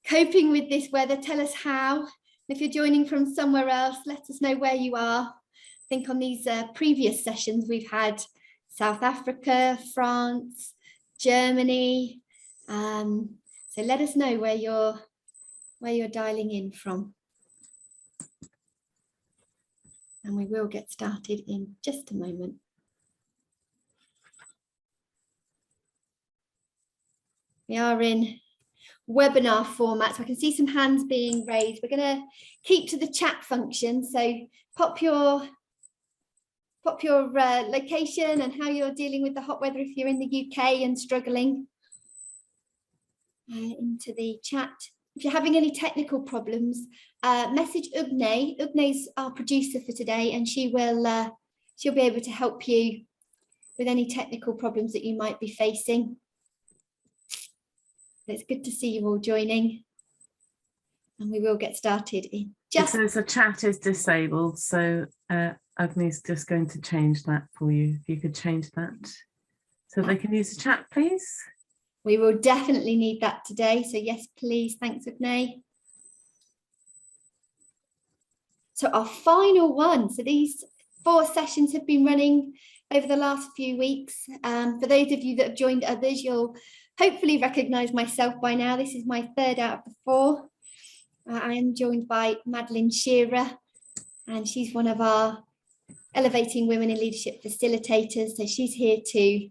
coping with this weather? Tell us how. If you're joining from somewhere else, let us know where you are. I think on these previous sessions, we've had South Africa, France, Germany. So let us know where you're dialing in from. And we will get started in just a moment. We are in webinar format, so I can see some hands being raised. We're going to keep to the chat function, so pop your location and how you're dealing with the hot weather if you're in the UK and struggling into the chat. If you're having any technical problems, message Ugne. Ugne's our producer for today, and she'll be able to help you with any technical problems that you might be facing. It's good to see you all joining, and we will get started in just. It says the chat is disabled, so Agni's just going to change that for you. If you could change that so they can use the chat, please. We will definitely need that today, so yes, please. Thanks, Agne. So our final one. So these 4 sessions have been running over the last few weeks. For those of you that have joined others, you'll hopefully recognise myself by now. This is my 3rd out of the 4. I am joined by Madeline Shearer, and she's one of our Elevating Women in Leadership facilitators. So she's here to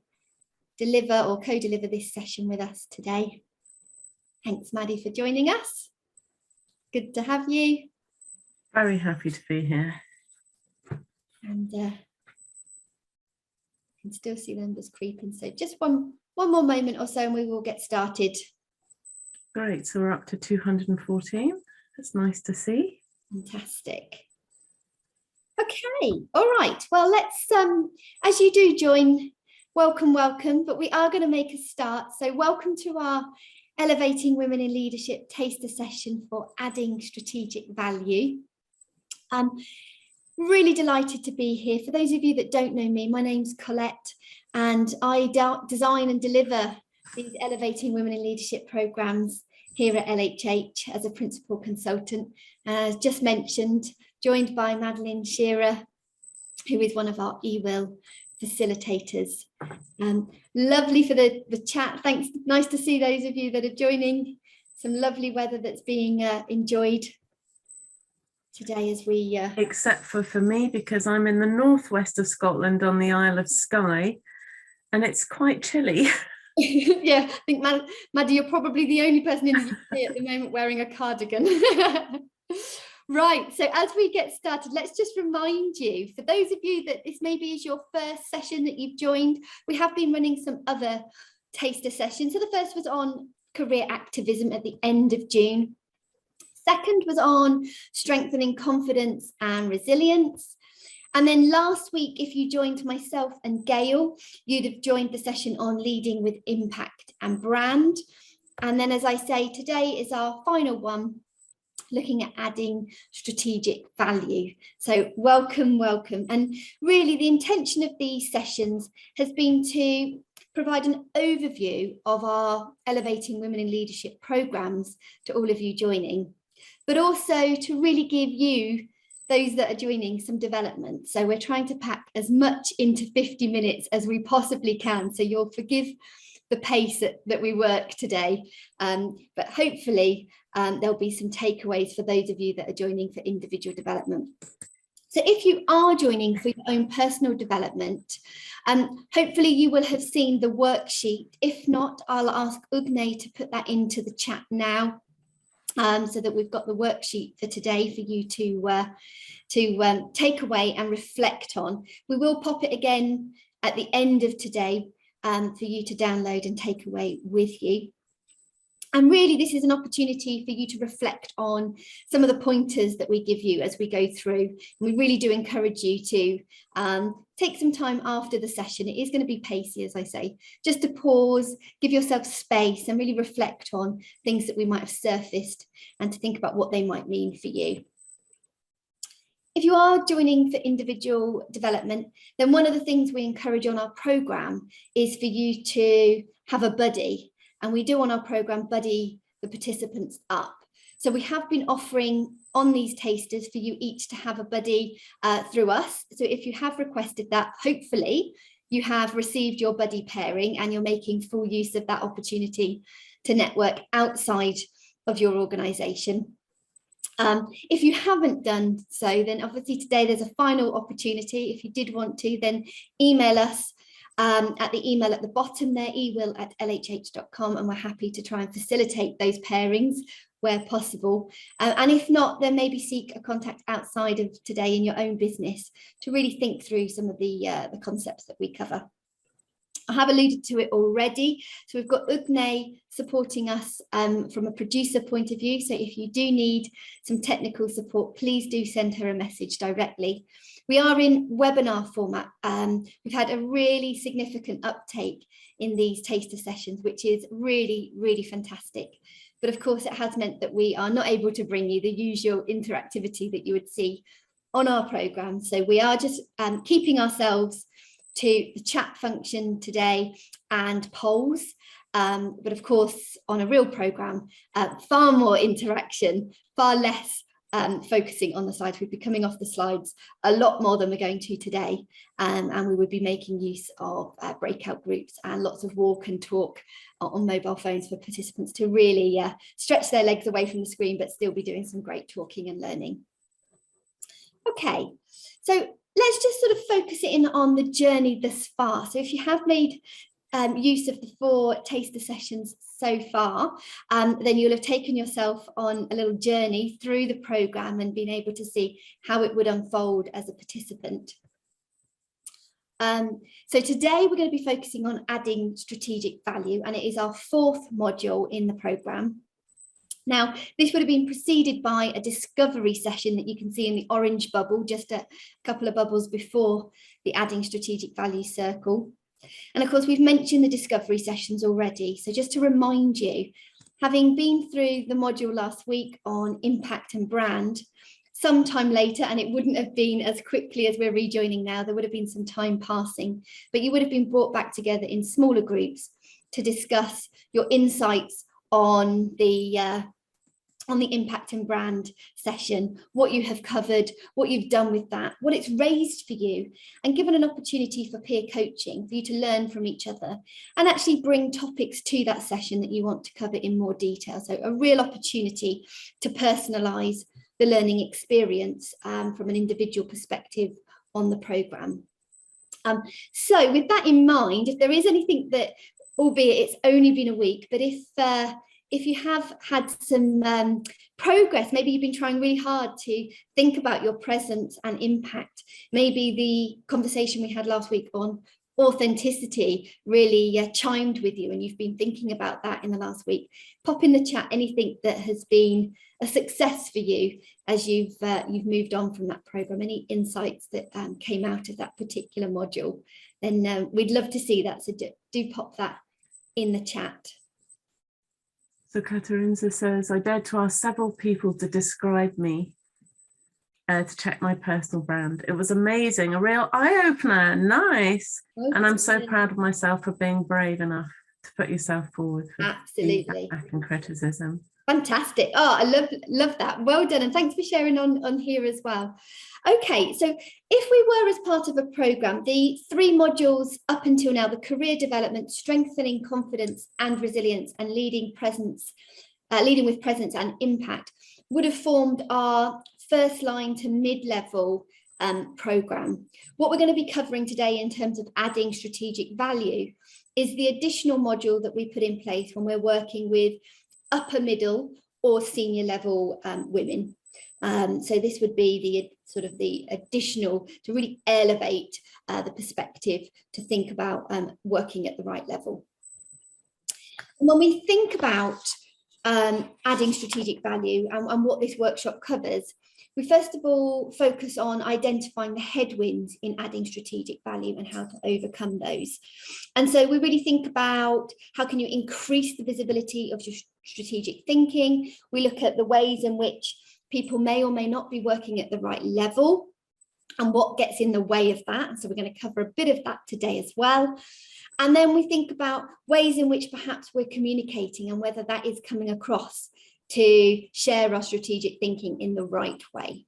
deliver or co-deliver this session with us today. Thanks, Maddie, for joining us. Good to have you. Very happy to be here. And I can still see the numbers creeping. So just one more moment or so and we will get started. Great, so we're up to 214. That's nice to see. Fantastic. Okay, all right. Well, let's, as you do join, welcome, but we are going to make a start. So welcome to our Elevating Women in Leadership taster session for adding strategic value. Really delighted to be here. For those of you that don't know me, my name's Colette, and I design and deliver these Elevating Women in Leadership programs here at LHH as a principal consultant. As just mentioned, joined by Madeline Shearer, who is one of our eWill facilitators. Lovely for the chat. Thanks. Nice to see those of you that are joining. Some lovely weather that's being enjoyed today as we except for me, because I'm in the northwest of Scotland on the Isle of Skye, and it's quite chilly. Yeah, I think Maddie, you're probably the only person in the UK at the moment wearing a cardigan. Right, so as we get started, let's just remind you, for those of you that this maybe is your first session that you've joined, we have been running some other taster sessions. So the first was on career activism at the end of June. Second was on strengthening confidence and resilience. And then last week, if you joined myself and Gail, you'd have joined the session on leading with impact and brand. And then, as I say, today is our final one, looking at adding strategic value. So welcome. And really the intention of these sessions has been to provide an overview of our Elevating Women in Leadership programs to all of you joining, but also to really give you, those that are joining, some development. So we're trying to pack as much into 50 minutes as we possibly can. So you'll forgive the pace that we work today, but hopefully there'll be some takeaways for those of you that are joining for individual development. So if you are joining for your own personal development, hopefully you will have seen the worksheet. If not, I'll ask Ugne to put that into the chat now, so that we've got the worksheet for today for you to take away and reflect on. We will pop it again at the end of today for you to download and take away with you. And really, this is an opportunity for you to reflect on some of the pointers that we give you as we go through. And we really do encourage you to take some time after the session. It is going to be pacey, as I say, just to pause, give yourself space and really reflect on things that we might have surfaced and to think about what they might mean for you. If you are joining for individual development, then one of the things we encourage on our programme is for you to have a buddy. And we do on our programme buddy the participants up. So we have been offering on these tasters for you each to have a buddy through us. So if you have requested that, hopefully you have received your buddy pairing and you're making full use of that opportunity to network outside of your organisation. If you haven't done so, then obviously today there's a final opportunity. If you did want to, then email us at the email at the bottom there, ewill@lhh.com, and we're happy to try and facilitate those pairings where possible. And if not, then maybe seek a contact outside of today in your own business to really think through some of the concepts that we cover. I have alluded to it already. So we've got Ugne supporting us from a producer point of view. So if you do need some technical support, please do send her a message directly. We are in webinar format. We've had a really significant uptake in these taster sessions, which is really, really fantastic. But of course, it has meant that we are not able to bring you the usual interactivity that you would see on our programme. So we are just keeping ourselves to the chat function today and polls. But of course, on a real programme, far more interaction, far less focusing on the slides. We'd be coming off the slides a lot more than we're going to today. And we would be making use of breakout groups and lots of walk and talk on mobile phones for participants to really stretch their legs away from the screen, but still be doing some great talking and learning. Okay, so let's just sort of focus it in on the journey thus far. So if you have made use of the 4 taster sessions so far, then you'll have taken yourself on a little journey through the programme and been able to see how it would unfold as a participant. So today we're going to be focusing on adding strategic value, and it is our 4th module in the programme. Now, this would have been preceded by a discovery session that you can see in the orange bubble, just a couple of bubbles before the adding strategic value circle. And of course, we've mentioned the discovery sessions already. So just to remind you, having been through the module last week on impact and brand, sometime later, and it wouldn't have been as quickly as we're rejoining now, there would have been some time passing, but you would have been brought back together in smaller groups to discuss your insights on the impact and brand session, what you have covered, what you've done with that, what it's raised for you, and given an opportunity for peer coaching, for you to learn from each other and actually bring topics to that session that you want to cover in more detail. So a real opportunity to personalise the learning experience from an individual perspective on the programme. So with that in mind, if there is anything that, albeit it's only been a week, but if you have had some progress, maybe you've been trying really hard to think about your presence and impact, maybe the conversation we had last week on authenticity really chimed with you and you've been thinking about that in the last week, pop in the chat anything that has been a success for you as you've moved on from that programme, any insights that came out of that particular module, then we'd love to see that. So do pop that in the chat. So Katarinza says, I dared to ask several people to describe me to check my personal brand. It was amazing, a real eye-opener. Nice. Oh, and I'm so proud of myself for being brave enough to put yourself forward for feedback and criticism. Fantastic. Oh, I love that. Well done. And thanks for sharing on here as well. Okay, so if we were as part of a programme, the 3 modules up until now, the career development, strengthening confidence and resilience, and leading with presence and impact, would have formed our first line to mid-level programme. What we're going to be covering today in terms of adding strategic value is the additional module that we put in place when we're working with upper middle or senior level women. So this would be the additional to really elevate the perspective to think about working at the right level. And when we think about adding strategic value and what this workshop covers, we first of all focus on identifying the headwinds in adding strategic value and how to overcome those. And so we really think about how can you increase the visibility of your strategic thinking. We look at the ways in which people may or may not be working at the right level and what gets in the way of that. And so we're going to cover a bit of that today as well. And then we think about ways in which perhaps we're communicating and whether that is coming across to share our strategic thinking in the right way.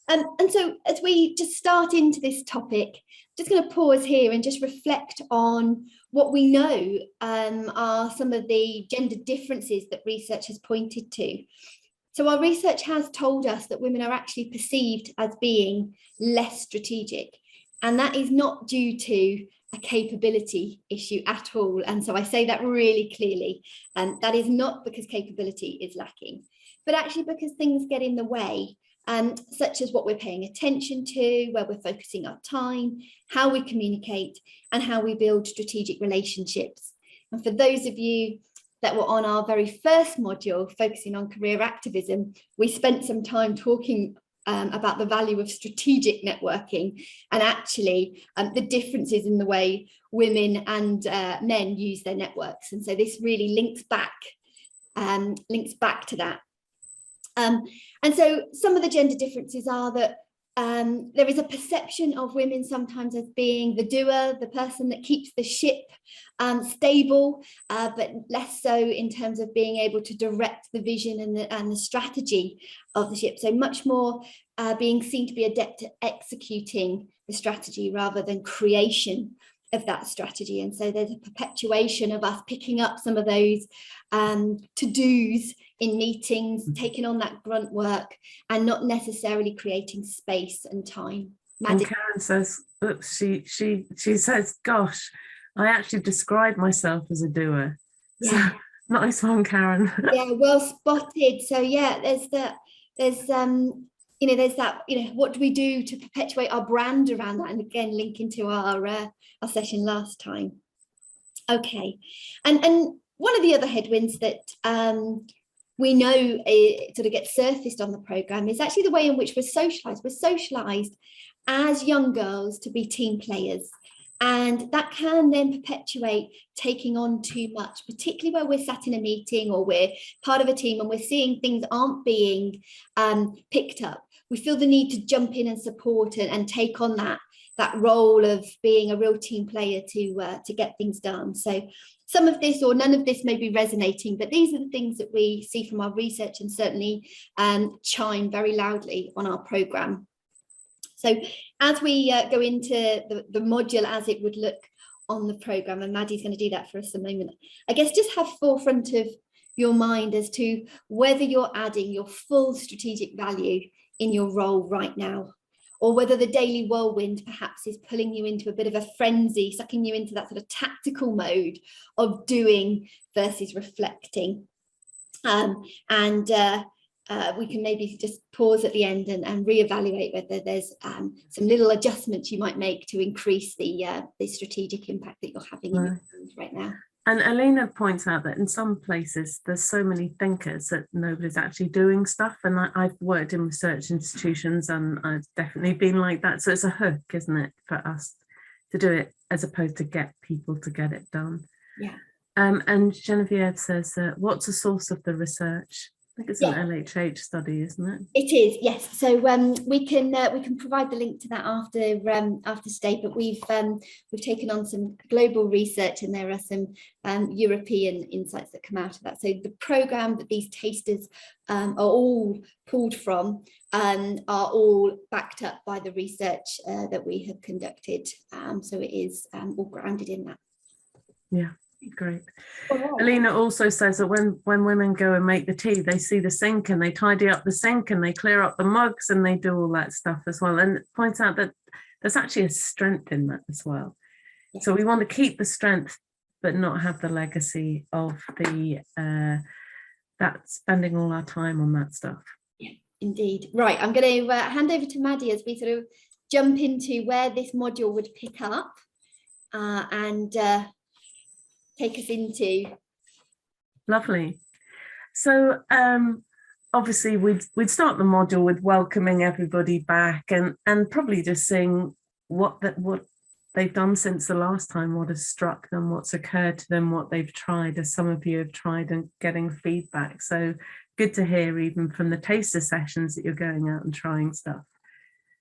And so as we just start into this topic, just going to pause here and just reflect on what we know are some of the gender differences that research has pointed to. So our research has told us that women are actually perceived as being less strategic, and that is not due to a capability issue at all. And so I say that really clearly, and that is not because capability is lacking, but actually because things get in the way, such as what we're paying attention to, where we're focusing our time, how we communicate, and how we build strategic relationships. And for those of you that were on our very first module focusing on career activism, we spent some time talking about the value of strategic networking, and actually the differences in the way women and men use their networks. And so this really links back to that. And so some of the gender differences are that there is a perception of women sometimes as being the doer, the person that keeps the ship stable, but less so in terms of being able to direct the vision and the strategy of the ship. So much more being seen to be adept at executing the strategy rather than creation of that strategy. And so there's a perpetuation of us picking up some of those to-dos in meetings, taking on that grunt work, and not necessarily creating space and time. Maddie. And Karen says, oops, she says, gosh, I actually describe myself as a doer. Yeah. So, nice one, Karen. Yeah, well spotted. So yeah, there's that, what do we do to perpetuate our brand around that? And again, linking to our session last time. Okay, and one of the other headwinds that we know it sort of gets surfaced on the programme is actually the way in which we're socialised. We're socialised as young girls to be team players. And that can then perpetuate taking on too much, particularly where we're sat in a meeting or we're part of a team and we're seeing things aren't being picked up. We feel the need to jump in and support and take on that role of being a real team player to get things done. So some of this or none of this may be resonating, but these are the things that we see from our research and certainly chime very loudly on our programme. So as we go into the module as it would look on the programme, and Maddie's going to do that for us a moment, I guess just have forefront of your mind as to whether you're adding your full strategic value in your role right now, or whether the daily whirlwind perhaps is pulling you into a bit of a frenzy, sucking you into that sort of tactical mode of doing versus reflecting. We can maybe just pause at the end and reevaluate whether there's some little adjustments you might make to increase the strategic impact that you're having in your roles right now. And Alina points out that in some places there's so many thinkers that nobody's actually doing stuff. And I've worked in research institutions and I've definitely been like that. So it's a hook, isn't it, for us to do it as opposed to get people to get it done. Yeah. And Genevieve says, what's the source of the research? I think it's an LHH study, isn't it? It is, yes. So we can provide the link to that after today. But we've taken on some global research, and there are some European insights that come out of that. So the programme that these tasters are all pulled from are all backed up by the research that we have conducted. So it is all grounded in that. Yeah. Great. Alina also says that when women go and make the tea, they see the sink and they tidy up the sink and they clear up the mugs and they do all that stuff as well, and points out that there's actually a strength in that as well. Yeah. So we want to keep the strength but not have the legacy of the that spending all our time on that stuff. Yeah, indeed. Right, I'm going to hand over to Maddie as we sort of jump into where this module would pick up and take us into. Lovely. So obviously we'd start the module with welcoming everybody back and probably just seeing what they've done since the last time, what has struck them, what's occurred to them, what they've tried, as some of you have tried, and getting feedback. So good to hear even from the taster sessions that you're going out and trying stuff.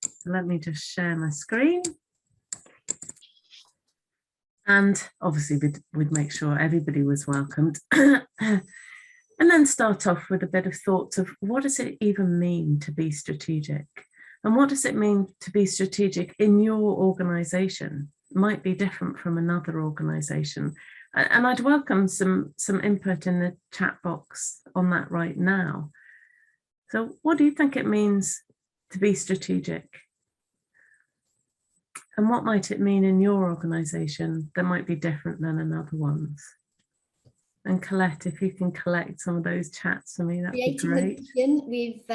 So let me just share my screen. And obviously we'd make sure everybody was welcomed. And then start off with a bit of thoughts of what does it even mean to be strategic? And what does it mean to be strategic in your organisation? Might be different from another organisation. And I'd welcome some input in the chat box on that right now. So what do you think it means to be strategic? And what might it mean in your organisation that might be different than another one's? And Colette, if you can collect some of those chats for me, that'd be great. Vision, we've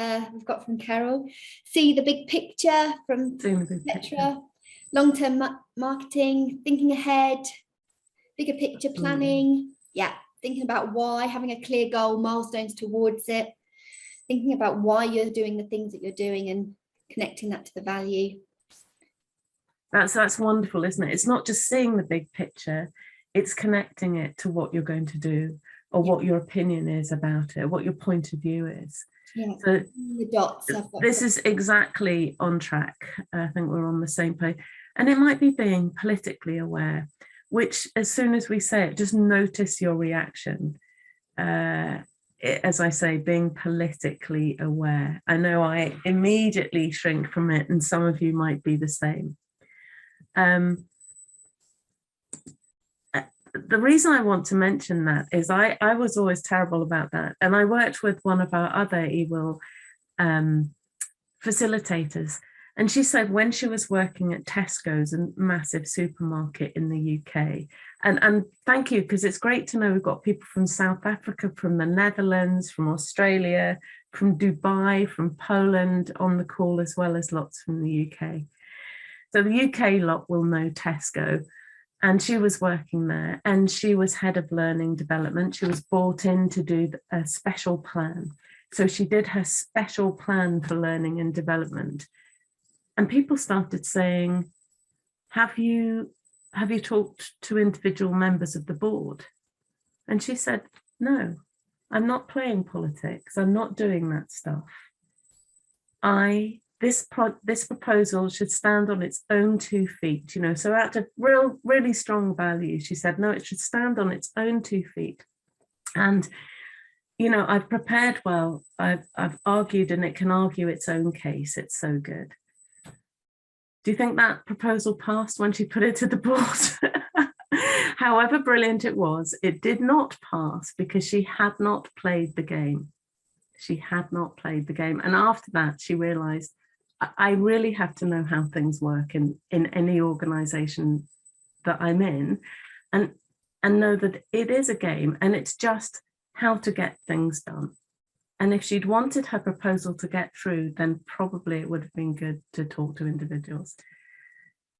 got from Carol. See the big picture from Petra. Long-term marketing, thinking ahead, bigger picture planning. Yeah, thinking about why, having a clear goal, milestones towards it. Thinking about why you're doing the things that you're doing and connecting that to the value. That's wonderful, isn't it? It's not just seeing the big picture, it's connecting it to what you're going to do, or what your opinion is about it, what your point of view is. Yeah. So the dots. This is exactly on track. I think we're on the same page. And it might be being politically aware, which as soon as we say it, just notice your reaction. As I say, being politically aware. I know I immediately shrink from it, and some of you might be the same. The reason I want to mention that is I was always terrible about that. And I worked with one of our other EWIL facilitators. And she said when she was working at Tesco's, a massive supermarket in the UK, and thank you, because it's great to know we've got people from South Africa, from the Netherlands, from Australia, from Dubai, from Poland on the call, as well as lots from the UK. So the UK lot will know Tesco. And she was working there, and she was head of learning development. She was brought in to do a special plan. So she did her special plan for learning and development. And people started saying, have you talked to individual members of the board? And she said, no, I'm not playing politics. I'm not doing that stuff. This proposal should stand on its own 2 feet, so out of really strong values, she said, no, it should stand on its own 2 feet. And, I've prepared well, I've argued, and it can argue its own case. It's so good. Do you think that proposal passed when she put it to the board? However brilliant it was, it did not pass because she had not played the game. She had not played the game. And after that, she realized, I really have to know how things work in any organization that I'm in, and know that it is a game, and it's just how to get things done. And if she'd wanted her proposal to get through, then probably it would have been good to talk to individuals.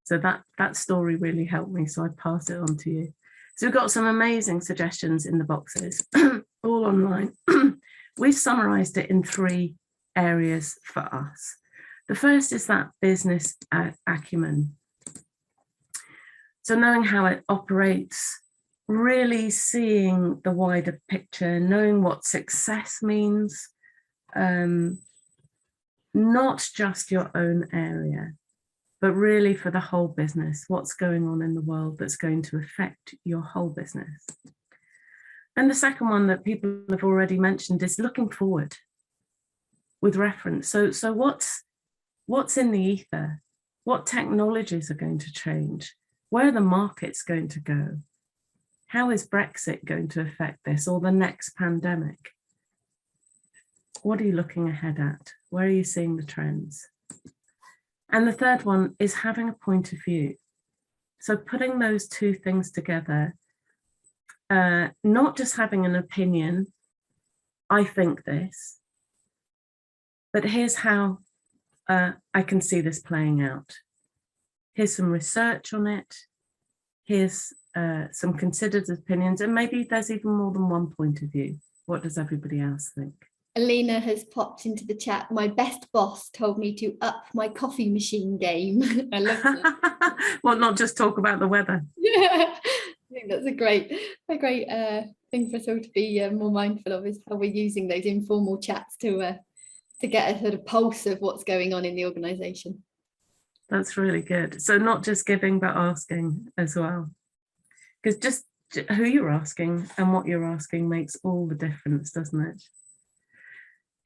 So that story really helped me. So I pass it on to you. So we've got some amazing suggestions in the boxes, all online. We've summarized it in 3 areas for us. The first is that business acumen. So knowing how it operates, really seeing the wider picture, knowing what success means, not just your own area, but really for the whole business, what's going on in the world that's going to affect your whole business. And the second one that people have already mentioned is looking forward with reference. So what's in the ether? What technologies are going to change? Where are the markets going to go? How is Brexit going to affect this, or the next pandemic? What are you looking ahead at? Where are you seeing the trends? And the third one is having a point of view. So putting those 2 things together, not just having an opinion, I think this, but here's how I can see this playing out. Here's some research on it. Here's some considered opinions, and maybe there's even more than one point of view. What does everybody else think? Alina has popped into the chat. My best boss told me to up my coffee machine game. I love it. Well, not just talk about the weather. Yeah, I think that's a great thing for us all to be more mindful of, is how we're using those informal chats to get a sort of pulse of what's going on in the organisation. That's really good. So not just giving, but asking as well. Because just who you're asking and what you're asking makes all the difference, doesn't it?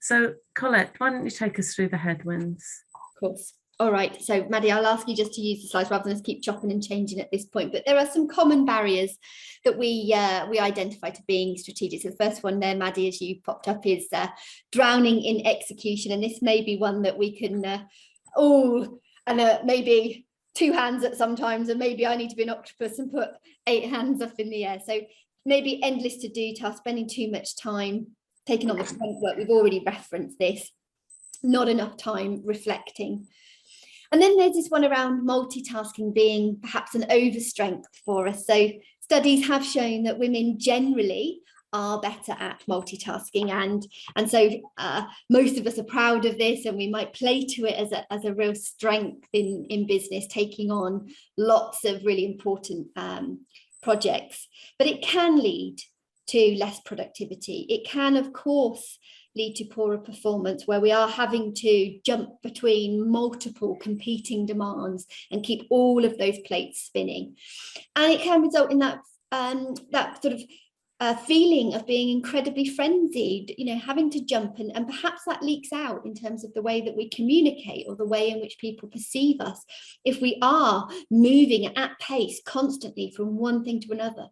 So Colette, why don't you take us through the headwinds? Of course. All right, so Maddie, I'll ask you just to use the slides rather than us keep chopping and changing at this point, but there are some common barriers that we identify to being strategic. So the first one there, Maddie, as you popped up, is drowning in execution, and this may be one that we can maybe 2 hands at sometimes, and maybe I need to be an octopus and put 8 hands up in the air. So maybe endless to-do tasks, spending too much time taking on the front work. We've already referenced this. Not enough time reflecting. And then there's this one around multitasking being perhaps an overstrength for us. So studies have shown that women generally are better at multitasking, and so most of us are proud of this, and we might play to it as a real strength in business, taking on lots of really important projects. But it can lead to less productivity. It can, of course, lead to poorer performance, where we are having to jump between multiple competing demands and keep all of those plates spinning. And it can result in that sort of feeling of being incredibly frenzied, having to jump, and perhaps that leaks out in terms of the way that we communicate or the way in which people perceive us. If we are moving at pace constantly from one thing to another,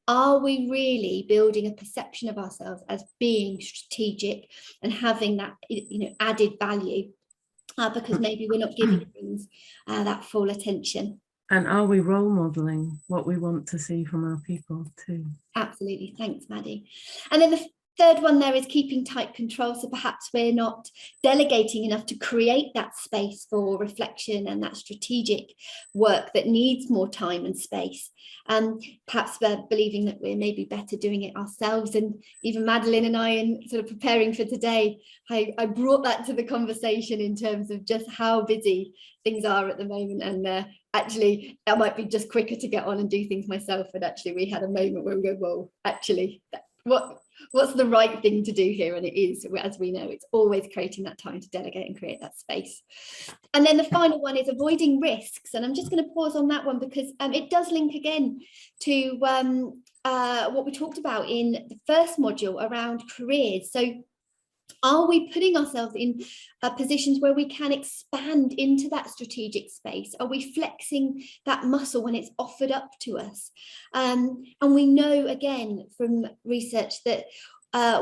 are we really building a perception of ourselves as being strategic and having that added value, because maybe we're not giving things that full attention? And are we role modeling what we want to see from our people too? Absolutely. Thanks, Maddie. And then the third one there is keeping tight control. So perhaps we're not delegating enough to create that space for reflection and that strategic work that needs more time and space. Perhaps we're believing that we're maybe better doing it ourselves. And even Madeline and I, in sort of preparing for today, I brought that to the conversation in terms of just how busy things are at the moment. And actually, I might be just quicker to get on and do things myself. And actually, we had a moment where we go, well, actually, what's the right thing to do here? And it is, as we know, it's always creating that time to delegate and create that space. And then the final one is avoiding risks. And I'm just going to pause on that one because it does link again to what we talked about in the first module around careers. So are we putting ourselves in positions where we can expand into that strategic space? Are we flexing that muscle when it's offered up to us? And we know, again, from research that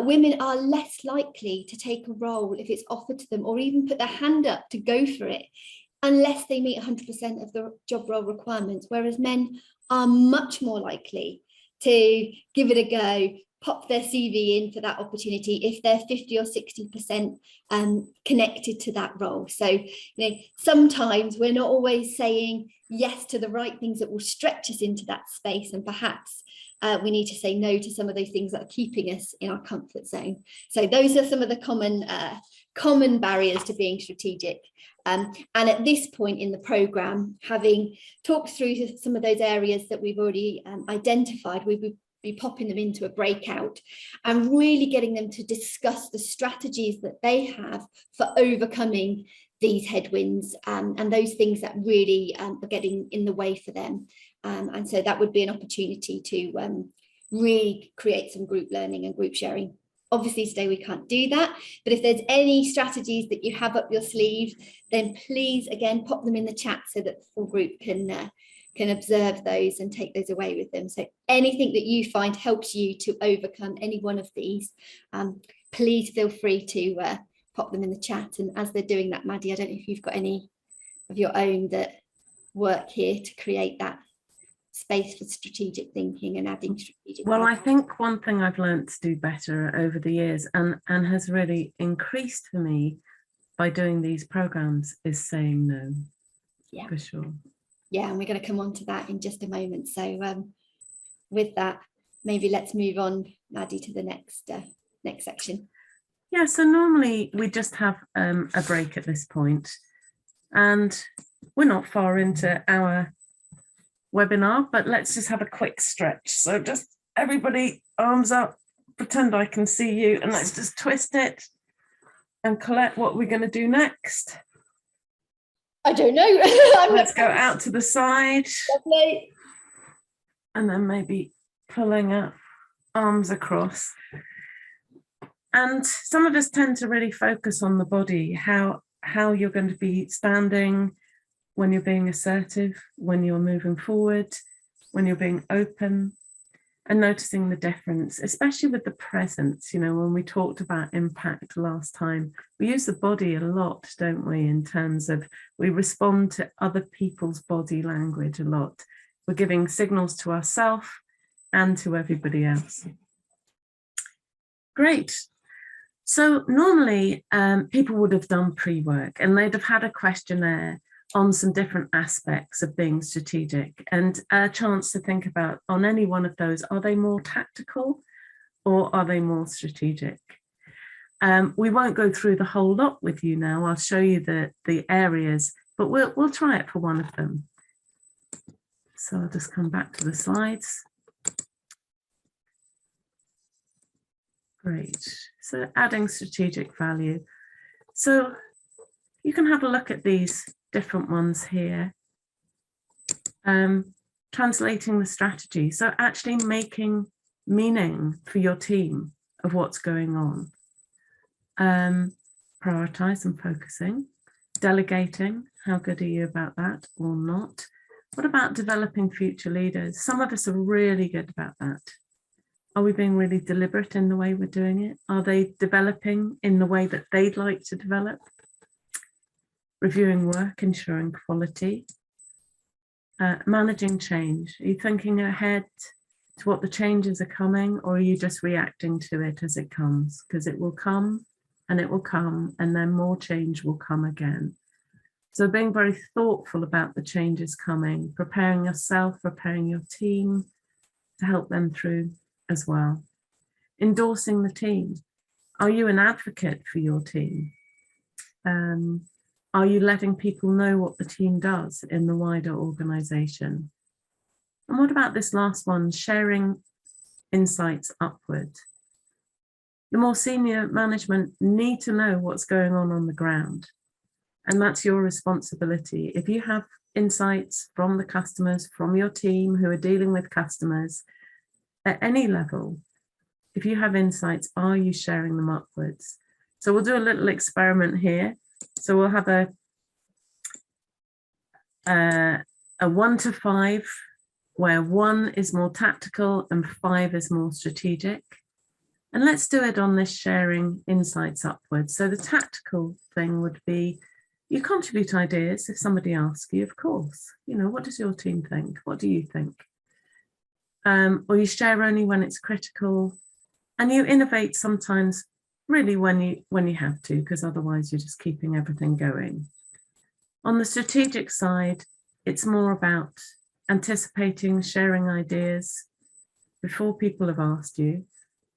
women are less likely to take a role if it's offered to them, or even put their hand up to go for it, unless they meet 100% of the job role requirements, whereas men are much more likely to give it a go, pop their CV in for that opportunity if they're 50 or 60% connected to that role. So, sometimes we're not always saying yes to the right things that will stretch us into that space, and perhaps we need to say no to some of those things that are keeping us in our comfort zone. So those are some of the common barriers to being strategic. And at this point in the programme, having talked through some of those areas that we've already identified, we would be popping them into a breakout and really getting them to discuss the strategies that they have for overcoming these headwinds and those things that really are getting in the way for them. And so that would be an opportunity to really create some group learning and group sharing. Obviously today we can't do that, but if there's any strategies that you have up your sleeve, then please again pop them in the chat so that the full group can observe those and take those away with them. So anything that you find helps you to overcome any one of these, please feel free to pop them in the chat. And as they're doing that, Maddie, I don't know if you've got any of your own that work here to create that space for strategic thinking and adding strategic. Well, I think one thing I've learned to do better over the years and has really increased for me by doing these programs is saying no. Yeah, for sure. Yeah, and we're going to come on to that in just a moment. So with that, maybe let's move on, Maddie, to the next section. Yeah, so normally we just have a break at this point, and we're not far into our webinar, but let's just have a quick stretch. So just everybody, arms up, pretend I can see you, and let's just twist it. And Colette, what we're going to do next? I don't know. Let's go out to the side. Lovely. And then maybe pulling up, arms across. And some of us tend to really focus on the body, how you're going to be standing when you're being assertive, when you're moving forward, when you're being open, and noticing the difference, especially with the presence. You know, when we talked about impact last time, we use the body a lot, don't we, in terms of we respond to other people's body language a lot. We're giving signals to ourselves and to everybody else. Great. So normally people would have done pre-work and they'd have had a questionnaire on some different aspects of being strategic and a chance to think about on any one of those, are they more tactical or are they more strategic? We won't go through the whole lot with you now. I'll show you the areas, but we'll try it for one of them. So I'll just come back to the slides. Great. So adding strategic value. So you can have a look at these different ones here. Translating the strategy. So actually making meaning for your team of what's going on. Prioritize and focusing. Delegating. How good are you about that or not? What about developing future leaders? Some of us are really good about that. Are we being really deliberate in the way we're doing it? Are they developing in the way that they'd like to develop? Reviewing work, ensuring quality. Managing change. Are you thinking ahead to what the changes are coming, or are you just reacting to it as it comes? Because it will come and it will come and then more change will come again. So being very thoughtful about the changes coming, preparing yourself, preparing your team to help them through as well. Endorsing the team. Are you an advocate for your team? Are you letting people know what the team does in the wider organisation? And what about this last one, sharing insights upward? The more senior management need to know what's going on the ground. And that's your responsibility. If you have insights from the customers, from your team who are dealing with customers at any level, if you have insights, are you sharing them upwards? So we'll do a little experiment here. So we'll have a 1 to 5, where 1 is more tactical and 5 is more strategic. And let's do it on this sharing insights upwards. So the tactical thing would be, you contribute ideas if somebody asks you, of course. You know, what does your team think? What do you think? Or you share only when it's critical, and you innovate sometimes really when you have to, because otherwise you're just keeping everything going. On the strategic side, it's more about anticipating, sharing ideas before people have asked you,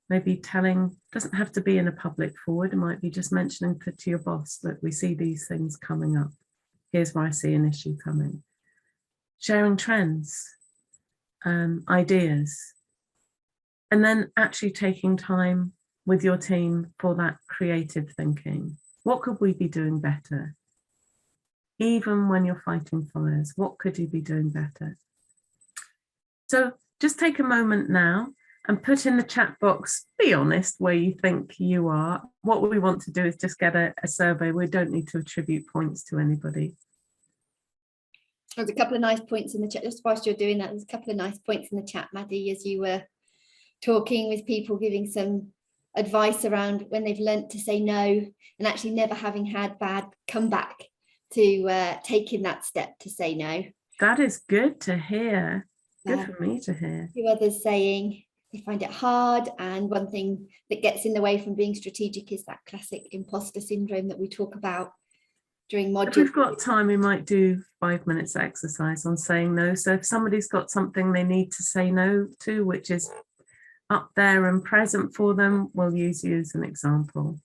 maybe telling, doesn't have to be in a public forward, it might be just mentioning to your boss that we see these things coming up. Here's where I see an issue coming. Sharing trends, ideas, and then actually taking time with your team for that creative thinking. What could we be doing better? Even when you're fighting fires, what could you be doing better? So just take a moment now and put in the chat box, be honest where you think you are. What we want to do is just get a survey. We don't need to attribute points to anybody. There's a couple of nice points in the chat. Just whilst you're doing that, there's a couple of nice points in the chat, Maddie, as you were talking with people, giving some advice around when they've learnt to say no and actually never having had bad comeback to taking that step to say no. That is good to hear. Good for me to hear. A few others saying they find it hard, and one thing that gets in the way from being strategic is that classic imposter syndrome that we talk about during modules. If we've got time, we might do 5 minutes exercise on saying no. So if somebody's got something they need to say no to, which is up there and present for them, we'll use you as an example.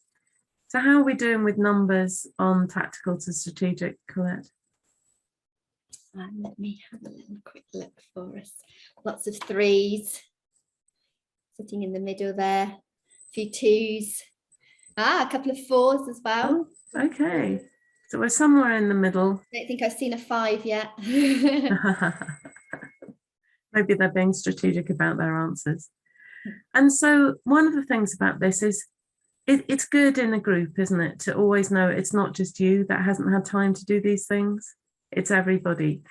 So how are we doing with numbers on tactical to strategic, Colette? Let me have a little quick look for us. Lots of 3s sitting in the middle there, a few 2s, a couple of 4s as well. Oh, okay, so we're somewhere in the middle. I don't think I've seen a 5 yet. Maybe they're being strategic about their answers. And so one of the things about this is it's good in a group, isn't it, to always know it's not just you that hasn't had time to do these things, it's everybody.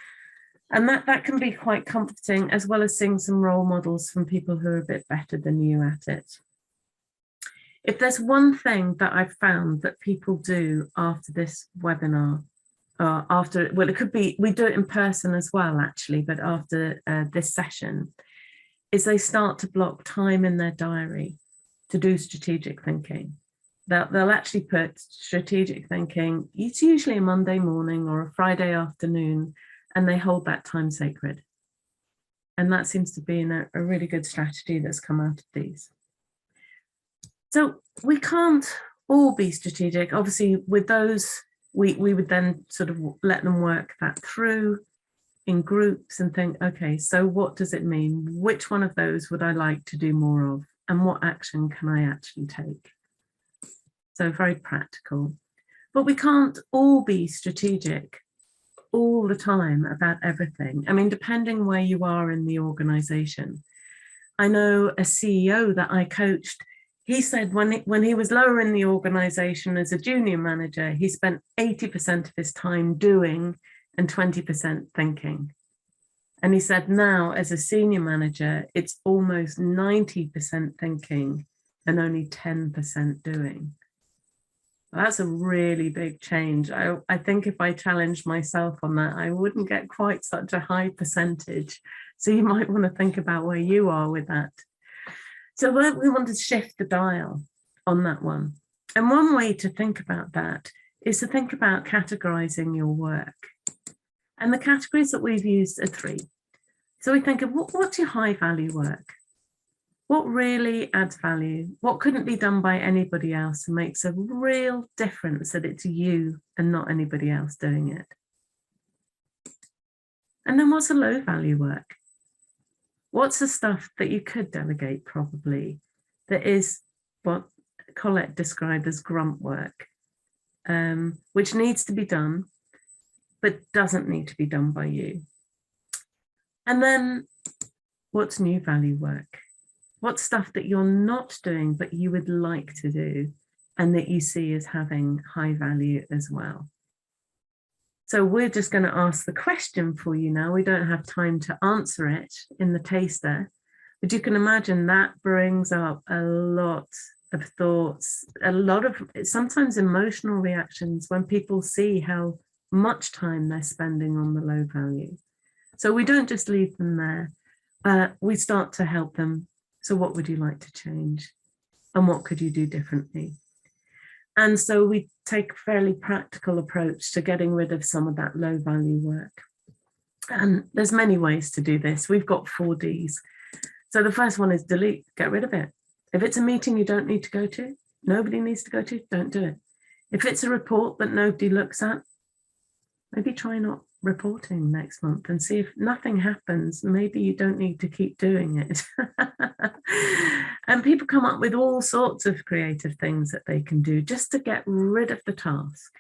And that can be quite comforting, as well as seeing some role models from people who are a bit better than you at it. If there's one thing that I've found that people do after this webinar, well, it could be, we do it in person as well, actually, but after this session, is they start to block time in their diary to do strategic thinking. They'll actually put strategic thinking, it's usually a Monday morning or a Friday afternoon, and they hold that time sacred. And that seems to be a really good strategy that's come out of these. So we can't all be strategic. Obviously, with those, we would then sort of let them work that through in groups and think, okay, so what does it mean? Which one of those would I like to do more of? And what action can I actually take? So very practical. But we can't all be strategic all the time about everything. I mean, depending where you are in the organization. I know a CEO that I coached, he said when he was lower in the organization as a junior manager, he spent 80% of his time doing and 20% thinking. And he said now as a senior manager, it's almost 90% thinking and only 10% doing. That's a really big change. I think if I challenged myself on that, I wouldn't get quite such a high percentage. So you might want to think about where you are with that. So we want to shift the dial on that one. And one way to think about that is to think about categorizing your work. And the categories that we've used are 3. So we think of what's your high value work? What really adds value? What couldn't be done by anybody else and makes a real difference that it's you and not anybody else doing it? And then what's the low value work? What's the stuff that you could delegate probably that is what Colette described as grunt work, which needs to be done, but doesn't need to be done by you? And then what's new value work? What's stuff that you're not doing, but you would like to do and that you see as having high value as well? So we're just going to ask the question for you now. We don't have time to answer it in the taster, but you can imagine that brings up a lot of thoughts, a lot of sometimes emotional reactions when people see how much time they're spending on the low value. So we don't just leave them there. We start to help them. So what would you like to change? And what could you do differently? And so we take a fairly practical approach to getting rid of some of that low value work. And there's many ways to do this. We've got 4 Ds. So the first one is delete, get rid of it. If it's a meeting you don't need to go to, nobody needs to go to, don't do it. If it's a report that nobody looks at, maybe try not reporting next month and see if nothing happens. Maybe you don't need to keep doing it. And people come up with all sorts of creative things that they can do just to get rid of the task.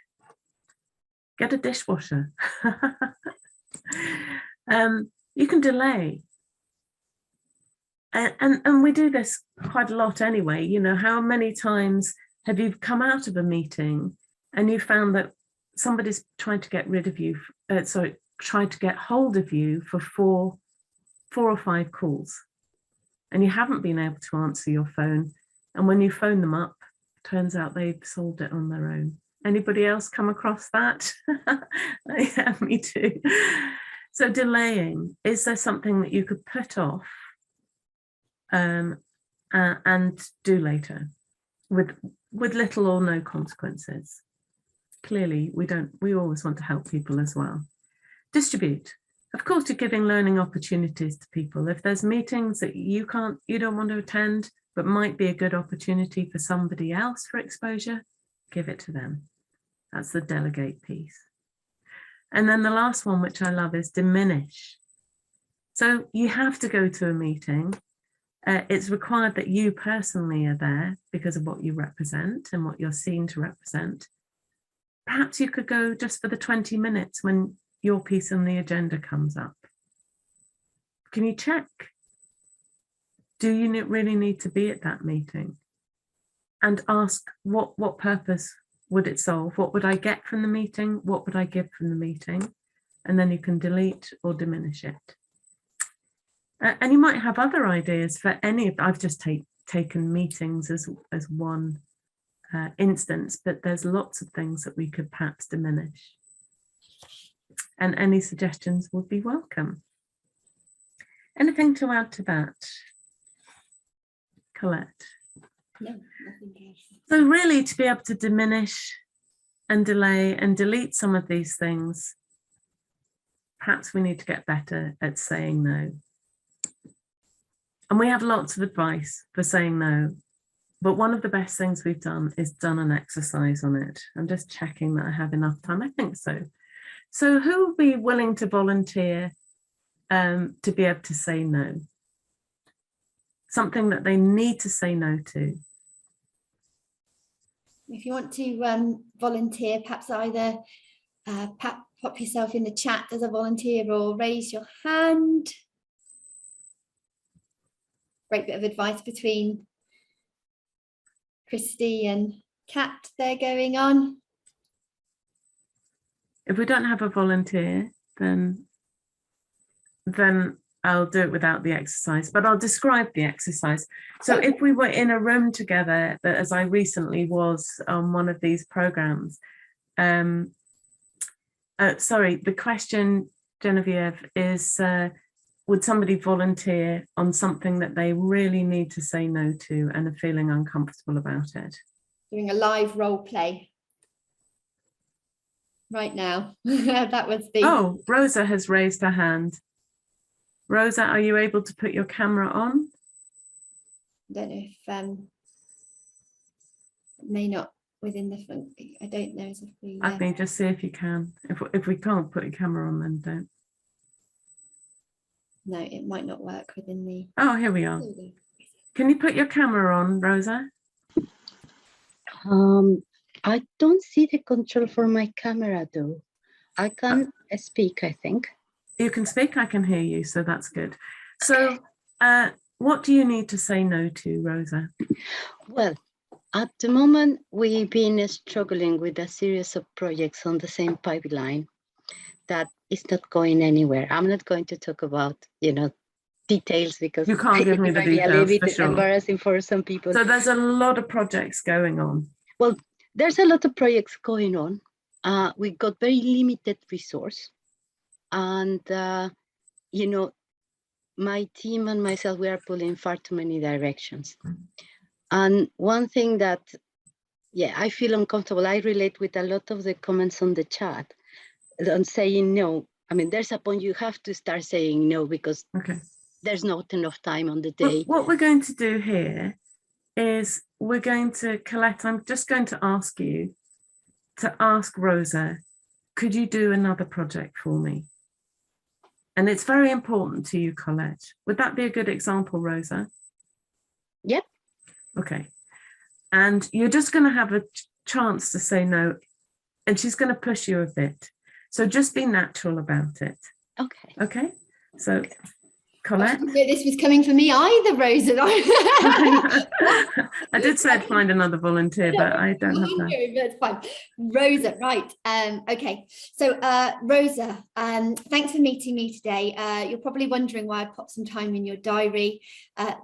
Get a dishwasher. You can delay. And we do this quite a lot anyway. You know, how many times have you come out of a meeting and you found that somebody's trying to get rid of you, trying to get hold of you for four or five calls, and you haven't been able to answer your phone. And when you phone them up, turns out they've solved it on their own. Anybody else come across that? Yeah, me too. So delaying, is there something that you could put off and do later with little or no consequences? Clearly, we always want to help people as well. Distribute. Of course, you're giving learning opportunities to people. If there's meetings that you don't want to attend, but might be a good opportunity for somebody else for exposure, give it to them. That's the delegate piece. And then the last one, which I love, is diminish. So you have to go to a meeting. It's required that you personally are there because of what you represent and what you're seen to represent. Perhaps you could go just for the 20 minutes when your piece on the agenda comes up. can you check? Do you really need to be at that meeting? And ask what purpose would it solve? What would I get from the meeting? What would I give from the meeting? And then you can delete or diminish it. And you might have other ideas for any of, I've just taken meetings as one instance, but there's lots of things that we could perhaps diminish. And any suggestions would be welcome. Anything to add to that, Colette? No, nothing else. So really, to be able to diminish and delay and delete some of these things, perhaps we need to get better at saying no. And we have lots of advice for saying no, but one of the best things we've done is done an exercise on it. I'm just checking that I have enough time. I think so. So who would be willing to volunteer to be able to say no? Something that they need to say no to. If you want to volunteer, perhaps either pop yourself in the chat as a volunteer or raise your hand. Great bit of advice between Christy and Kat there going on. If we don't have a volunteer, then I'll do it without the exercise, but I'll describe the exercise. So if we were in a room together, as I recently was on one of these programs, sorry, the question, Genevieve, is would somebody volunteer on something that they really need to say no to and are feeling uncomfortable about it? Doing a live role play right now. That was the... Oh, Rosa has raised her hand. Rosa, are you able to put your camera on? I don't know if may not within the front. I don't know if we. I think just see if you can. If we can't put your camera on, then don't. No, it might not work within the. Oh, here we are. Can you put your camera on, Rosa? I don't see the control for my camera though. I can speak, I think. You can speak, I can hear you, so that's good. So what do you need to say no to, Rosa? Well, at the moment, we've been struggling with a series of projects on the same pipeline that is not going anywhere. I'm not going to talk about, details because you can't give me the it might be a little details, for bit sure. Embarrassing for some people. So there's a lot of projects going on. Well, there's a lot of projects going on. We got very limited resource. And, my team and myself, we are pulling far too many directions. And one thing that, I feel uncomfortable. I relate with a lot of the comments on the chat on saying no. I mean, there's a point you have to start saying no because there's not enough time on the day. What we're going to do here is we're going to collect, I'm just going to ask you to ask Rosa, could you do another project for me? And it's very important to you, Colette. Would that be a good example, Rosa? Yep. Okay. And you're just going to have a chance to say no, and she's going to push you a bit. So just be natural about it. Okay. Okay. So, Colette? I didn't know this was coming for me either, Rosa. I did say I'd find another volunteer, but I don't have that. That's fine. Rosa, right. Okay. So Rosa, thanks for meeting me today. You're probably wondering why I popped some time in your diary.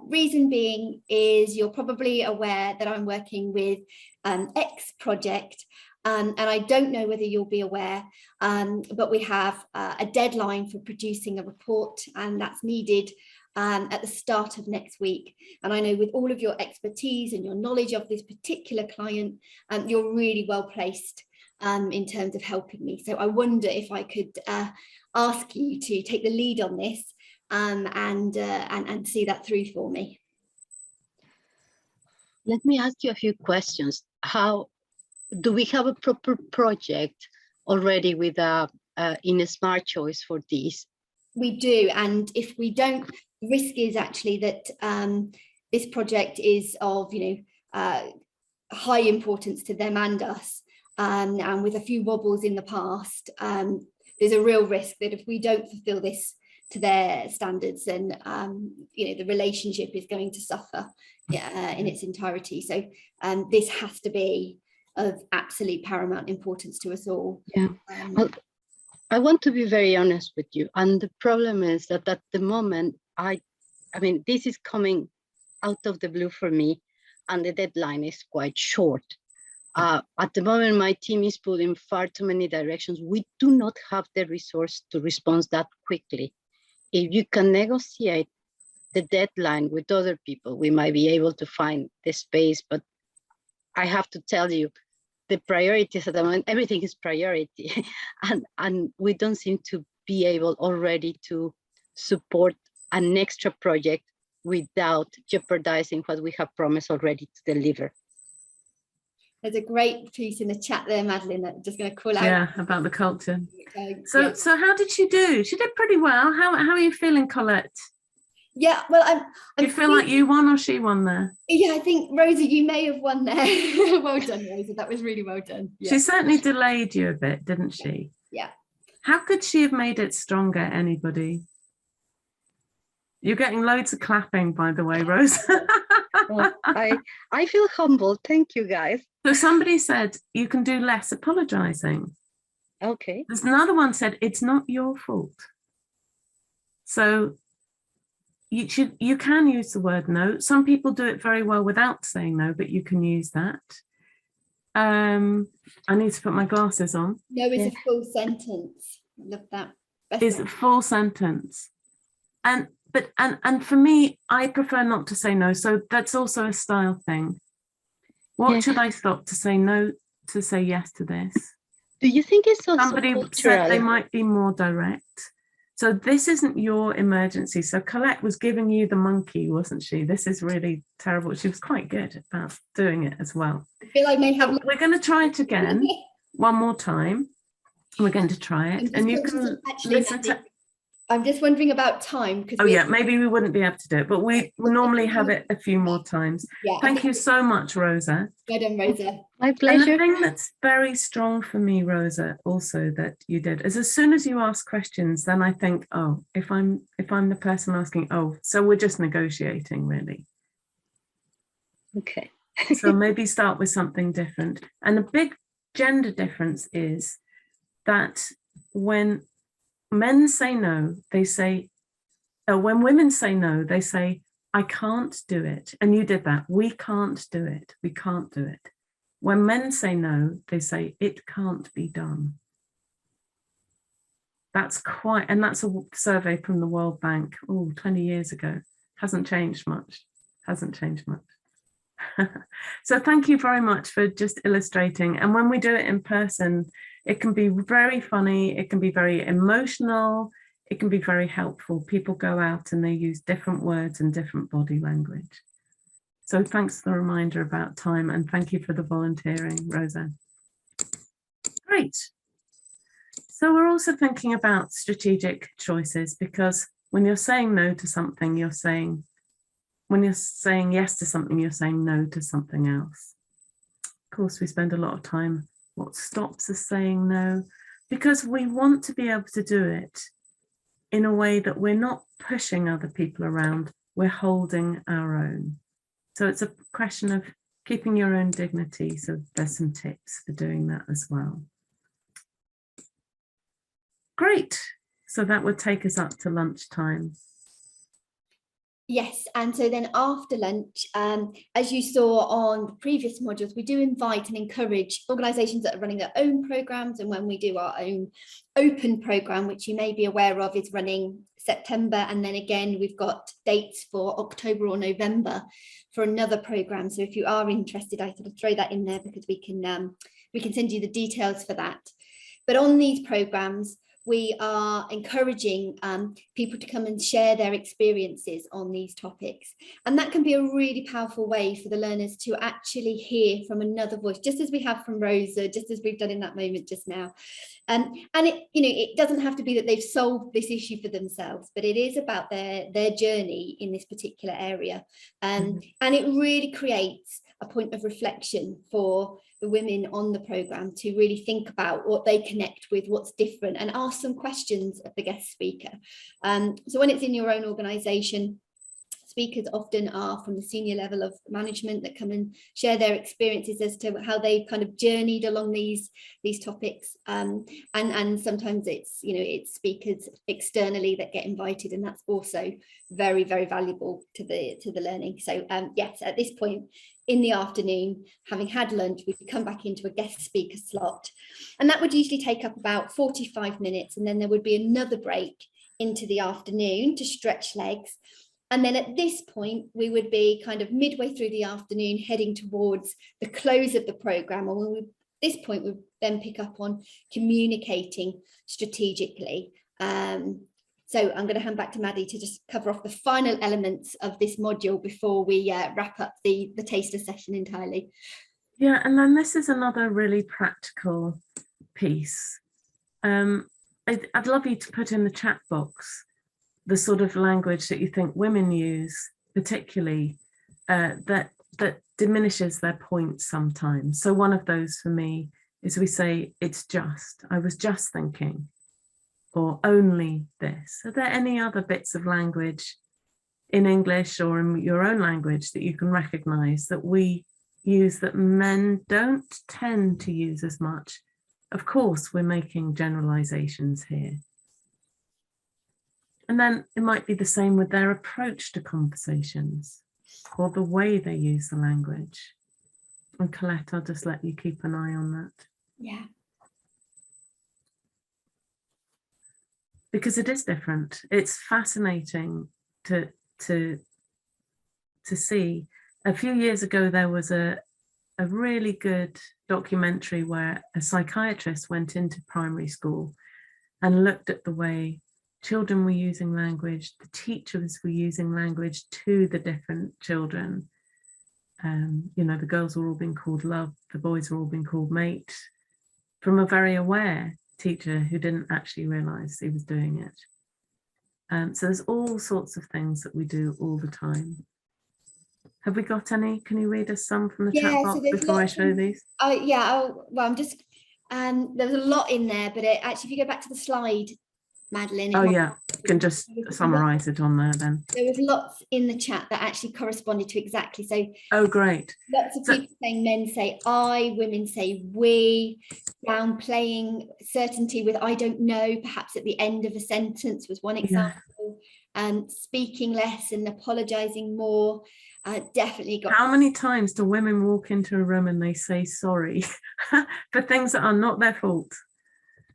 Reason being is you're probably aware that I'm working with X project. And I don't know whether you'll be aware, but we have a deadline for producing a report, and that's needed at the start of next week. And I know with all of your expertise and your knowledge of this particular client, you're really well placed in terms of helping me. So I wonder if I could ask you to take the lead on this and see that through for me. Let me ask you a few questions. Do we have a proper project already with in a smart choice for this? We do, and if we don't, the risk is actually that this project is of high importance to them and us, and with a few wobbles in the past, there's a real risk that if we don't fulfill this to their standards, then the relationship is going to suffer in its entirety. So this has to be of absolute paramount importance to us all. Yeah. Well, I want to be very honest with you, and the problem is that at the moment, I mean, this is coming out of the blue for me, and the deadline is quite short. At the moment, my team is pulling far too many directions. We do not have the resource to respond that quickly. If you can negotiate the deadline with other people, we might be able to find the space. But I have to tell you, the priorities at the moment, everything is priority. and we don't seem to be able already to support an extra project without jeopardizing what we have promised already to deliver. There's a great piece in the chat there, Madeline, that I'm just going to call out. Yeah, about the culture. So how did she do? She did pretty well. How are you feeling, Colette? Yeah, well, Do you feel like you won or she won there? Yeah, I think, Rosa, you may have won there. Well done, Rosa. That was really well done. Yeah. She certainly delayed you a bit, didn't she? Yeah. How could she have made it stronger, anybody? You're getting loads of clapping, by the way, Rosa. Well, I feel humbled. Thank you, guys. So somebody said you can do less apologizing. Okay. There's another one said it's not your fault. So you can use the word no. Some people do it very well without saying no, but you can use that. I need to put my glasses on. No is a full sentence. I love that. Is a full sentence. And for me, I prefer not to say no. So that's also a style thing. What should I stop to say no, to say yes to this? Do you think it's also Somebody cultural? said they might be more direct. So this isn't your emergency. So Colette was giving you the monkey, wasn't she? This is really terrible. She was quite good about doing it as well. I feel I may have. We're going to try it again one more time. We're going to try it, and you can listen to. I'm just wondering about time. Oh yeah, maybe we wouldn't be able to do it, but we normally have it a few more times. Yeah, thank you so much, Rosa. Well done, Rosa. My pleasure. And the thing that's very strong for me, Rosa, also that you did is as soon as you ask questions, then I think, oh, if I'm the person asking, oh, so we're just negotiating, really. Okay. So maybe start with something different. And the big gender difference is that when men say no, they say, when women say no, they say, I can't do it. And you did that. We can't do it. We can't do it. When men say no, they say, it can't be done. That's quite, and that's a survey from the World Bank, 20 years ago. Hasn't changed much. Hasn't changed much. So thank you very much for just illustrating. And when we do it in person, it can be very funny, it can be very emotional, it can be very helpful. People go out and they use different words and different body language. So thanks for the reminder about time, and thank you for the volunteering, Rosa. Great. So we're also thinking about strategic choices, because when you're saying no to something, you're saying, when you're saying yes to something, you're saying no to something else. Of course, we spend a lot of time, what stops us saying no? Because we want to be able to do it in a way that we're not pushing other people around, we're holding our own. So it's a question of keeping your own dignity. So there's some tips for doing that as well. Great. So that would take us up to lunchtime. Yes, and so then after lunch, as you saw on the previous modules, we do invite and encourage organisations that are running their own programmes, and when we do our own open programme, which you may be aware of is running September, and then again we've got dates for October or November for another programme. So if you are interested, I sort of throw that in there because we can send you the details for that. But on these programmes, we are encouraging people to come and share their experiences on these topics. And that can be a really powerful way for the learners to actually hear from another voice, just as we have from Rosa, just as we've done in that moment just now. And it, it doesn't have to be that they've solved this issue for themselves, but it is about their journey in this particular area. And it really creates a point of reflection for the women on the programme to really think about what they connect with, what's different, and ask some questions of the guest speaker. So when it's in your own organisation, speakers often are from the senior level of management that come and share their experiences as to how they kind of journeyed along these topics, and sometimes it's, you know, it's speakers externally that get invited, and that's also very, very valuable to the learning. So yes, at this point in the afternoon, having had lunch, we could come back into a guest speaker slot, and that would usually take up about 45 minutes, and then there would be another break into the afternoon to stretch legs. And then at this point, we would be kind of midway through the afternoon, heading towards the close of the programme. And at this point, we then pick up on communicating strategically. So I'm going to hand back to Maddie to just cover off the final elements of this module before we wrap up the taster session entirely. Yeah, and then this is another really practical piece. I'd love you to put in the chat box the sort of language that you think women use, particularly that diminishes their point sometimes. So one of those for me is we say, it's just, I was just thinking, or only this. Are there any other bits of language in English or in your own language that you can recognize that we use that men don't tend to use as much? Of course, we're making generalizations here. And then it might be the same with their approach to conversations or the way they use the language. And Colette, I'll just let you keep an eye on that. Yeah. Because it is different. It's fascinating to see. A few years ago, there was a really good documentary where a psychiatrist went into primary school and looked at the way children were using language, the teachers were using language to the different children. You know, the girls were all being called love, the boys were all being called mate, from a very aware teacher who didn't actually realise he was doing it. So there's all sorts of things that we do all the time. Have we got any? Can you read us some from the chat box before I show these? Well, I'm just, there's a lot in there, but actually, if you go back to the slide, Madeline. Oh yeah, you can just summarise it on there then. There was lots in the chat that actually corresponded to exactly. So oh great. Lots of people saying men say I, women say we, downplaying certainty with I don't know, perhaps at the end of a sentence was one example. Speaking less and apologising more. Definitely got. How many times do women walk into a room and they say sorry for things that are not their fault?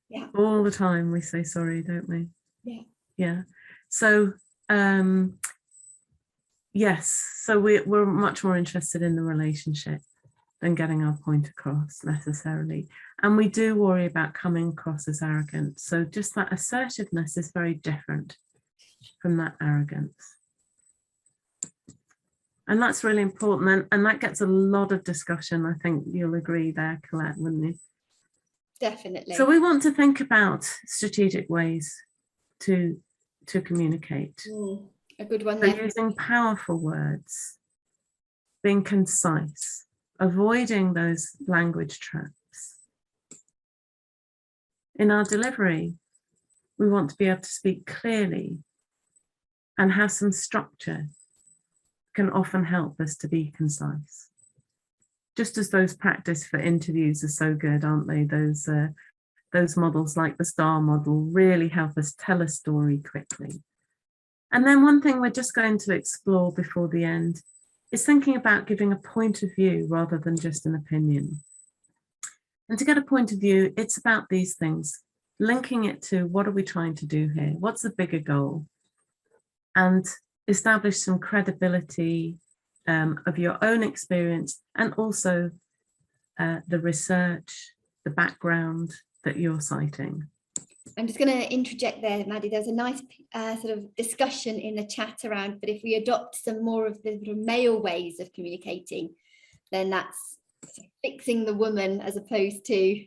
Yeah. All the time we say sorry, don't we? Yeah. Yeah. So yes, so we're much more interested in the relationship than getting our point across necessarily. And we do worry about coming across as arrogant. So just that assertiveness is very different from that arrogance. And that's really important. And that gets a lot of discussion. I think you'll agree there, Colette, wouldn't you? Definitely. So we want to think about strategic ways to communicate. A good one So there. using powerful words, being concise, avoiding those language traps. In our delivery, we want to be able to speak clearly and have some structure. Can often help us to be concise. Just as those practice for interviews are so good, aren't they? Those models like the STAR model really help us tell a story quickly. And then one thing we're just going to explore before the end is thinking about giving a point of view rather than just an opinion. And to get a point of view, it's about these things, linking it to what are we trying to do here? What's the bigger goal? And establish some credibility of your own experience and also the research, the background that you're citing. I'm just going to interject there, Maddie. There's a nice sort of discussion in the chat around, but if we adopt some more of the male ways of communicating, then that's fixing the woman as opposed to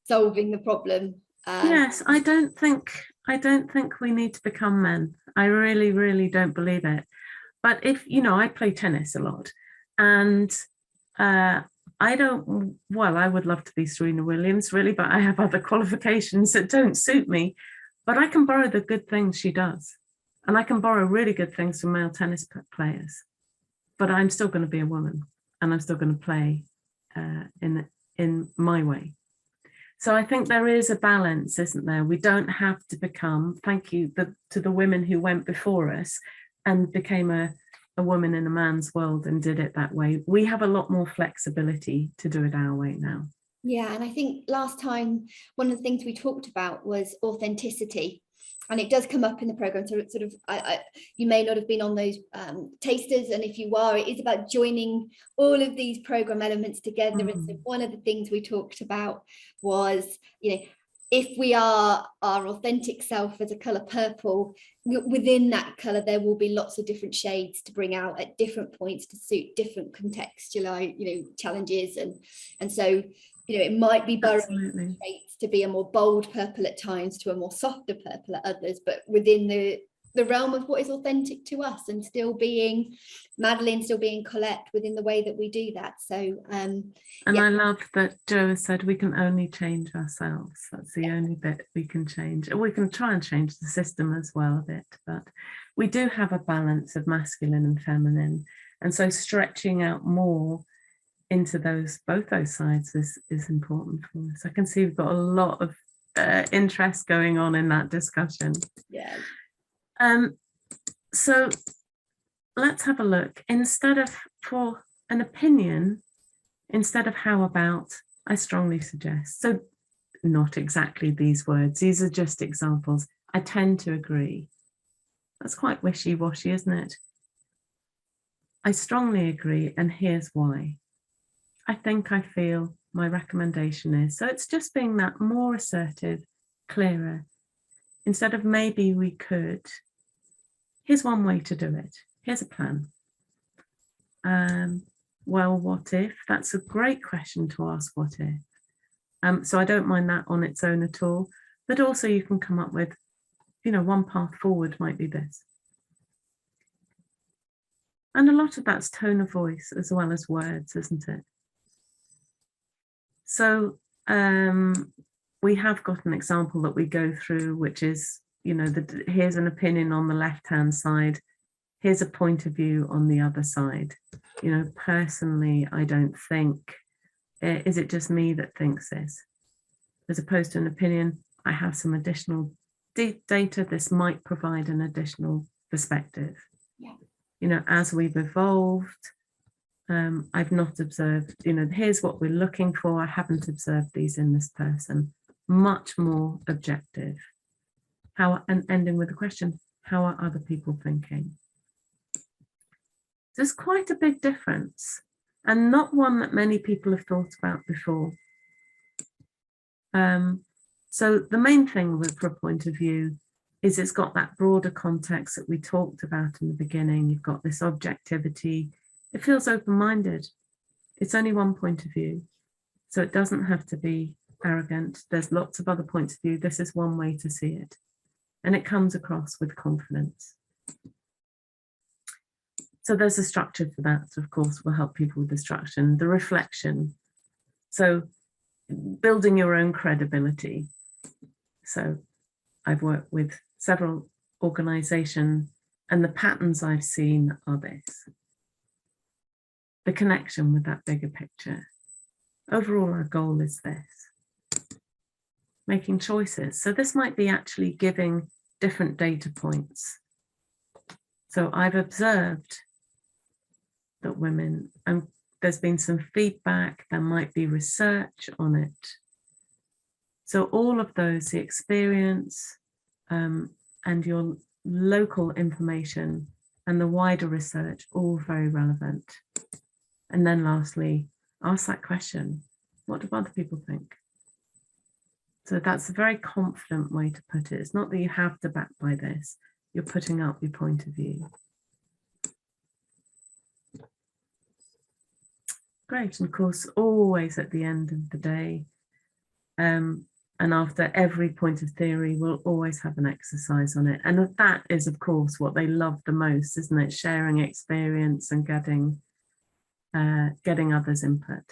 solving the problem. Yes, I don't think we need to become men. I really, really don't believe it. But if, you know, I play tennis a lot, and I don't, well, I would love to be Serena Williams, really, but I have other qualifications that don't suit me. But I can borrow the good things she does. And I can borrow really good things from male tennis players. But I'm still going to be a woman, and I'm still going to play in my way. So I think there is a balance, isn't there? We don't have to become, thank you to the women who went before us and became a woman in a man's world and did it that way. We have a lot more flexibility to do it our way now. Yeah, and I think last time one of the things we talked about was authenticity, and it does come up in the program. So it's sort of, you may not have been on those tasters, and if you are, it is about joining all of these program elements together. And so one of the things we talked about was, you know, if we are our authentic self as a colour purple, within that colour there will be lots of different shades to bring out at different points to suit different contextual, you know, challenges, and so, you know, it might be borrowing traits to be a more bold purple at times to a more softer purple at others, but within the realm of what is authentic to us, and still being Madeline, still being Colette within the way that we do that. So and yeah. I love that Jo said we can only change ourselves. That's the only bit we can change. We can try and change the system as well a bit, but we do have a balance of masculine and feminine, and so stretching out more into both those sides is important for us. I can see we've got a lot of interest going on in that discussion. Yeah. So let's have a look. Instead of, for an opinion, instead of how about, I strongly suggest. So not exactly these words. These are just examples. I tend to agree. That's quite wishy-washy, isn't it? I strongly agree, and here's why. I think, I feel, my recommendation is. So it's just being that more assertive, clearer. Instead of maybe we could, here's one way to do it. Here's a plan. Well, what if? That's a great question to ask, what if? So I don't mind that on its own at all. But also you can come up with, you know, one path forward might be this. And a lot of that's tone of voice as well as words, isn't it? So we have got an example that we go through, which is, you know, here's an opinion on the left-hand side. Here's a point of view on the other side. You know, personally, I don't think, is it just me that thinks this? As opposed to an opinion, I have some additional data. This might provide an additional perspective. Yeah. You know, as we've evolved, I've not observed, you know, here's what we're looking for. I haven't observed these in this person. Much more objective. And ending with a question, how are other people thinking? There's quite a big difference, and not one that many people have thought about before. So the main thing for a point of view is it's got that broader context that we talked about in the beginning. You've got this objectivity. It feels open-minded. It's only one point of view, so it doesn't have to be arrogant. There's lots of other points of view. This is one way to see it, and it comes across with confidence. So there's a structure for that. Of course, will help people with the structure, the reflection. So building your own credibility. So I've worked with several organizations, and the patterns I've seen are this. The connection with that bigger picture. Overall, our goal is this. Making choices. So this might be actually giving different data points. So I've observed that women, and there's been some feedback, there might be research on it. So all of those, the experience and your local information and the wider research, all very relevant. And then lastly, ask that question, what do other people think? So that's a very confident way to put it. It's not that you have to back by this, you're putting up your point of view. Great, and of course, always at the end of the day, and after every point of theory, we'll always have an exercise on it. And that is, of course, what they love the most, isn't it? Sharing experience and getting getting others' input.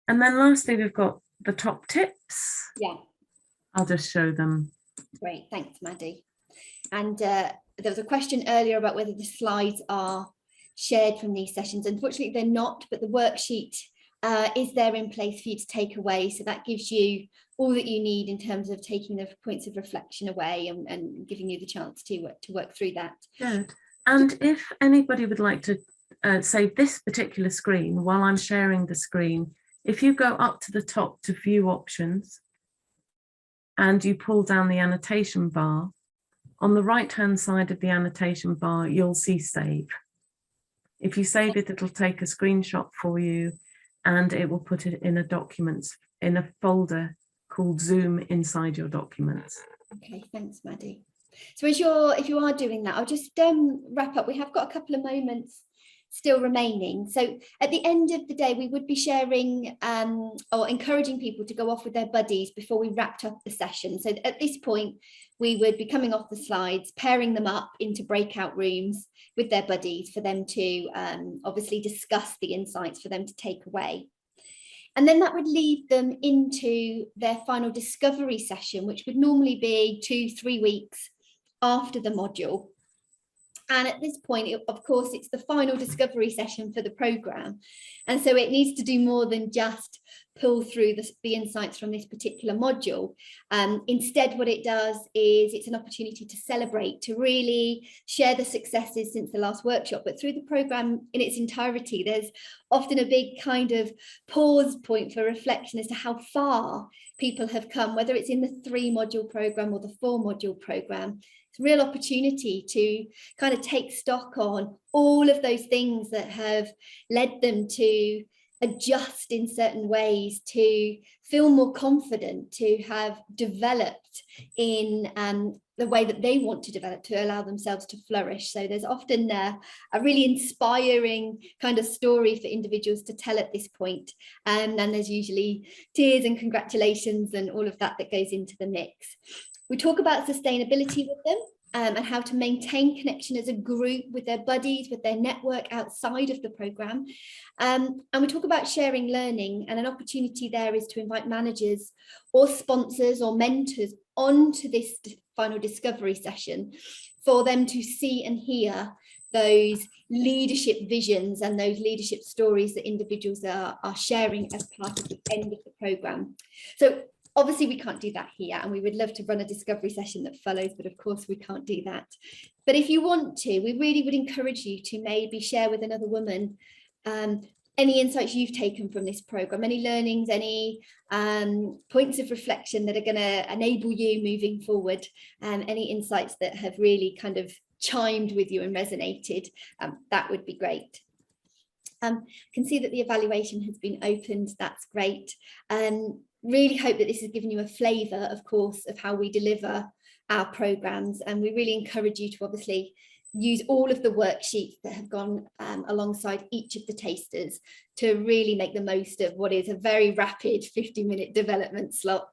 And then lastly, we've got the top tips. Yeah. I'll just show them. Great, thanks, Maddie. And there was a question earlier about whether the slides are shared from these sessions. Unfortunately, they're not, but the worksheet is there in place for you to take away. So that gives you all that you need in terms of taking the points of reflection away and giving you the chance to work through that. Good. And if anybody would like to save this particular screen while I'm sharing the screen, if you go up to the top to view options and you pull down the annotation bar, on the right hand side of the annotation bar, you'll see save. If you save it, it'll take a screenshot for you and it will put it in a documents, in a folder called Zoom inside your documents. Okay, thanks, Maddie. So if you are doing that, I'll just wrap up. We have got a couple of moments still remaining. So at the end of the day, we would be sharing or encouraging people to go off with their buddies before we wrapped up the session. So at this point, we would be coming off the slides, pairing them up into breakout rooms with their buddies for them to obviously discuss the insights for them to take away. And then that would lead them into their final discovery session, which would normally be 2-3 weeks after the module. And at this point, of course, it's the final discovery session for the programme. And so it needs to do more than just pull through the insights from this particular module. Instead, what it does is it's an opportunity to celebrate, to really share the successes since the last workshop. But through the programme in its entirety, there's often a big kind of pause point for reflection as to how far people have come, whether it's in the 3-module programme or the 4-module programme. It's a real opportunity to kind of take stock on all of those things that have led them to adjust in certain ways, to feel more confident, to have developed in the way that they want to develop to allow themselves to flourish. So there's often a really inspiring kind of story for individuals to tell at this point. And there's usually tears and congratulations and all of that goes into the mix. We talk about sustainability with them and how to maintain connection as a group with their buddies, with their network outside of the programme. And we talk about sharing learning, and an opportunity there is to invite managers or sponsors or mentors onto this final discovery session for them to see and hear those leadership visions and those leadership stories that individuals are sharing as part of the end of the programme. So obviously, we can't do that here, and we would love to run a discovery session that follows, but of course we can't do that. But if you want to, we really would encourage you to maybe share with another woman any insights you've taken from this programme, any learnings, any points of reflection that are going to enable you moving forward, any insights that have really kind of chimed with you and resonated, that would be great. I can see that the evaluation has been opened. That's great. Really hope that this has given you a flavour, of course, of how we deliver our programmes, and we really encourage you to obviously use all of the worksheets that have gone alongside each of the tasters to really make the most of what is a very rapid 50-minute development slot.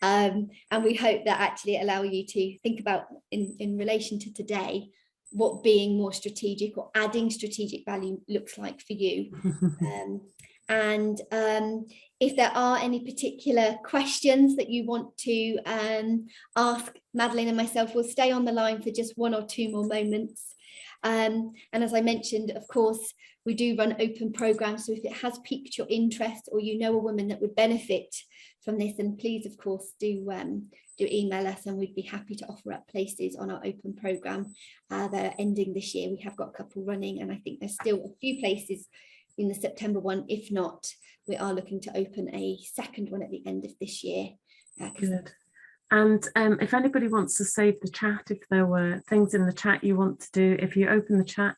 And we hope that actually allow you to think about in relation to today what being more strategic or adding strategic value looks like for you. If there are any particular questions that you want to ask Madeline and myself, we'll stay on the line for just 1 or 2 more moments. And as I mentioned, of course, we do run open programs. So if it has piqued your interest or you know a woman that would benefit from this, then please, of course, do email us, and we'd be happy to offer up places on our open program that are ending this year. We have got a couple running, and I think there's still a few places in the September one. If not, we are looking to open a second one at the end of this year. Good. And if anybody wants to save the chat, if there were things in the chat you want to do, if you open the chat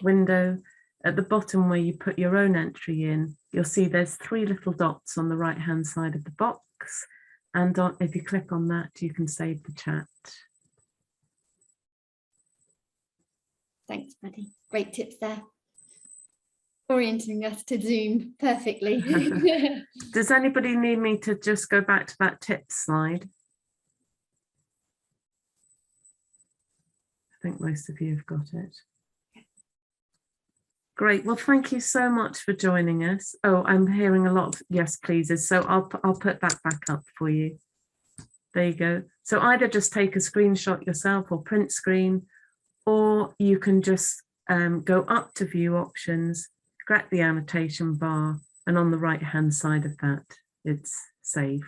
window at the bottom where you put your own entry in, you'll see there's 3 little dots on the right hand side of the box. And if you click on that, you can save the chat. Thanks, Maddie. Great tips there. Orienting us to Zoom perfectly. Does anybody need me to just go back to that tips slide? I think most of you have got it. Great. Well, thank you so much for joining us. Oh, I'm hearing a lot of yes, pleases. So I'll put that back up for you. There you go. So either just take a screenshot yourself or print screen, or you can just go up to view options, grab the annotation bar, and on the right hand side of that, it's save.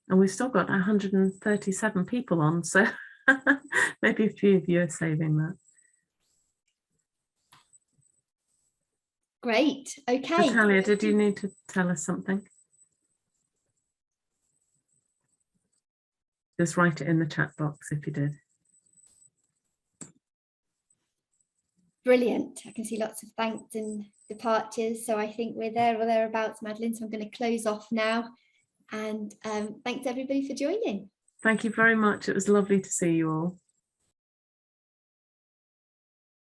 And we've still got 137 people on, so maybe a few of you are saving that. Great. Okay. Natalia, did you need to tell us something? Just write it in the chat box if you did. Brilliant. I can see lots of thanks and departures. So I think we're there or thereabouts, Madeline. So I'm going to close off now. And thanks everybody for joining. Thank you very much. It was lovely to see you all.